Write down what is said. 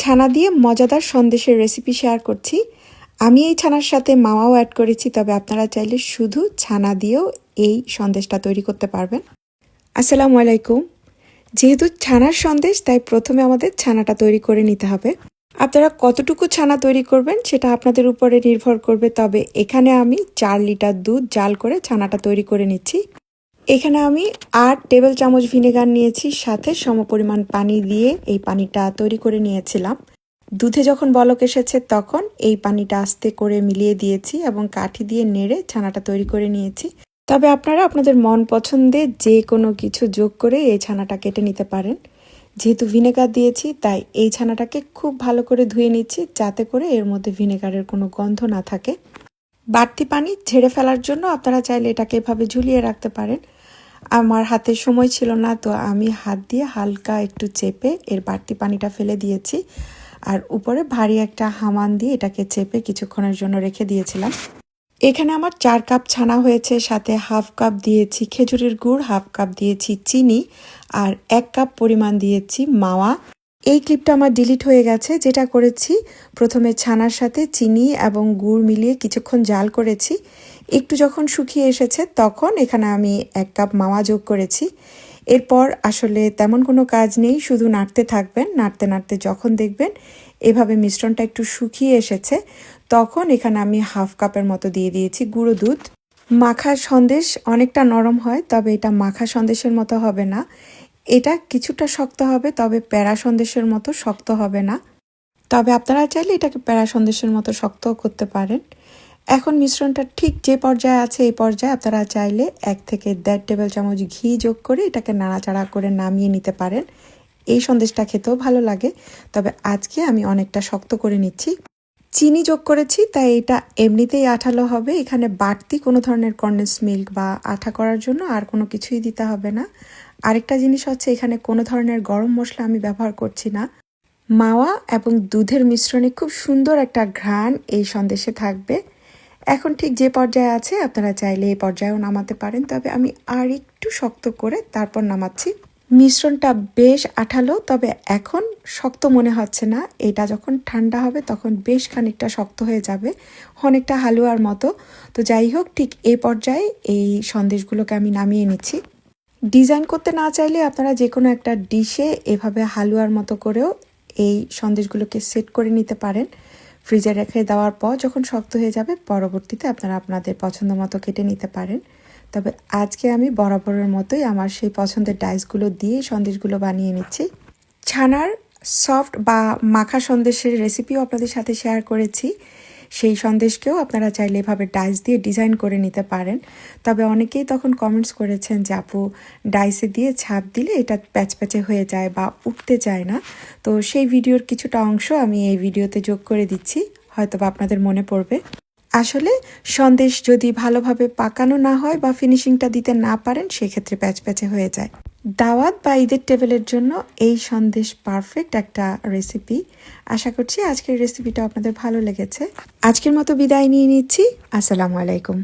ছানা দিয়ে মজাদার সন্দেশের রেসিপি শেয়ার করছি। আমি এই ছানার সাথে মাওয়াও অ্যাড করেছি, তবে আপনারা চাইলে শুধু ছানা দিয়েও এই সন্দেশটা তৈরি করতে পারবেন। আসসালামু আলাইকুম। যেহেতু ছানার সন্দেশ, তাই প্রথমে আমাদের ছানাটা তৈরি করে নিতে হবে। আপনারা কতটুকু ছানা তৈরি করবেন সেটা আপনাদের উপরে নির্ভর করবে, তবে এখানে আমি 4 লিটার দুধ জাল করে ছানাটা তৈরি করে নিচ্ছি। এখানে আমি 8 টেবিল চামচ ভিনেগার নিয়েছি, সাথে সমপরিমাণ পানি দিয়ে এই পানিটা তৈরি করে নিয়েছিলাম। দুধে যখন বলক এসেছে তখন এই পানিটা আস্তে করে মিলিয়ে দিয়েছি এবং কাঠি দিয়ে নেড়ে ছানাটা তৈরি করে নিয়েছি। তবে আপনারা আপনাদের মন পছন্দের যে কোনো কিছু যোগ করে এই ছানাটা কেটে নিতে পারেন। যেহেতু ভিনেগার দিয়েছি, তাই এই ছানাটাকে খুব ভালো করে ধুয়ে নিচ্ছি, যাতে করে এর মধ্যে ভিনেগারের কোনো গন্ধ না থাকে। বাড়তি পানি ঝেড়ে ফেলার জন্য আপনারা চাইলে এটাকে এভাবে ঝুলিয়ে রাখতে পারেন। আমার হাতে সময় ছিল না, তো আমি হাত দিয়ে হালকা একটু চেপে এর বাড়তি পানিটা ফেলে দিয়েছি, আর উপরে ভারী একটা হামান দিয়ে এটাকে চেপে কিছুক্ষণের জন্য রেখে দিয়েছিলাম। এখানে আমার 4 কাপ ছানা হয়েছে, সাথে হাফ কাপ দিয়েছি খেজুরের গুড়, হাফ কাপ দিয়েছি চিনি, আর 1 কাপ পরিমাণ দিয়েছি মাওয়া। এই ক্লিপটা আমার ডিলিট হয়ে গেছে। যেটা করেছি, প্রথমে ছানার সাথে চিনি এবং গুড় মিলিয়ে কিছুক্ষণ জাল করেছি। একটু যখন শুকিয়ে এসেছে তখন এখানে আমি 1 কাপ মাওয়া যোগ করেছি। এরপর আসলে তেমন কোনো কাজ নেই, শুধু নাড়তে থাকবেন। নাড়তে নাড়তে যখন দেখবেন এভাবে মিশ্রণটা একটু শুকিয়ে এসেছে, তখন এখানে আমি হাফ কাপের মতো দিয়ে দিয়েছি গুঁড়ো দুধ। মাখা সন্দেশ অনেকটা নরম হয়, তবে এটা মাখা সন্দেশের মতো হবে না। এটা কিছুটা শক্ত হবে, তবে প্যারা সন্দেশের মতো শক্ত হবে না। তবে আপনারা চাইলে এটাকে প্যারা সন্দেশের মতো শক্তও করতে পারেন। এখন মিশ্রণটা ঠিক যে পর্যায়ে আছে, এই পর্যায়ে আপনারা চাইলে 1 থেকে 1.5 টেবিল চামচ ঘি যোগ করে এটাকে নাড়াচাড়া করে নামিয়ে নিতে পারেন। এই সন্দেশটা খেতেও ভালো লাগে, তবে আজকে আমি অনেকটা শক্ত করে নিচ্ছি। চিনি যোগ করেছি, তাই এটা এমনিতেই আঠালো হবে। এখানে বাড়তি কোনো ধরনের কনডেন্স মিল্ক বা আঠা করার জন্য আর কোনো কিছুই দিতে হবে না। আরেকটা জিনিস হচ্ছে, এখানে কোনো ধরনের গরম মশলা আমি ব্যবহার করছি না। মাওয়া এবং দুধের মিশ্রণে খুব সুন্দর একটা ঘ্রাণ এই সন্দেশে থাকবে। এখন ঠিক যে পর্যায়ে আছে, আপনারা চাইলে এই পর্যায়েও নামাতে পারেন, তবে আমি আর একটু শক্ত করে তারপর নামাচ্ছি। মিশ্রণটা বেশ আঠালো, তবে এখন শক্ত মনে হচ্ছে না। এটা যখন ঠান্ডা হবে তখন বেশ খানিকটা শক্ত হয়ে যাবে, অনেকটা হালুয়ার মতো। তো যাই হোক, ঠিক এই পর্যায়ে এই সন্দেশগুলোকে আমি নামিয়ে নিচ্ছি। ডিজাইন করতে না চাইলে আপনারা যে কোনো একটা ডিশে এভাবে হালুয়ার মতো করেও এই সন্দেশগুলোকে সেট করে নিতে পারেন। ফ্রিজে রেখে দেওয়ার পর যখন শক্ত হয়ে যাবে, পরবর্তীতে আপনারা আপনাদের পছন্দ মতো কেটে নিতে পারেন। তবে আজকে আমি বরাবরের মতোই আমার সেই পছন্দের ডাইসগুলো দিয়ে সন্দেশগুলো বানিয়ে নিচ্ছি। ছানার সফট বা মাখা সন্দেশের রেসিপিও আপনাদের সাথে শেয়ার করেছি। সেই সন্দেশকেও আপনারা চাইলে এভাবে ডাইস দিয়ে ডিজাইন করে নিতে পারেন। তবে অনেকেই তখন কমেন্টস করেছেন যে আপু, ডাইসে দিয়ে ছাপ দিলে এটা প্যাচপ্যাচে হয়ে যায় বা উঠতে চায় না। তো সেই ভিডিওর কিছুটা অংশ আমি এই ভিডিওতে যোগ করে দিচ্ছি, হয়তো বা আপনাদের মনে পড়বে। আসলে সন্দেশ যদি ভালোভাবে পাকানো না হয় বা ফিনিশিংটা দিতে না পারেন, সেক্ষেত্রে প্যাচপ্যাচে হয়ে যায়। দাওয়াত বা ঈদের টেবিলের জন্য এই সন্দেশ পারফেক্ট একটা রেসিপি। আশা করছি আজকের রেসিপিটা আপনাদের ভালো লেগেছে। আজকের মতো বিদায় নিয়ে নিচ্ছি। আসসালামু আলাইকুম।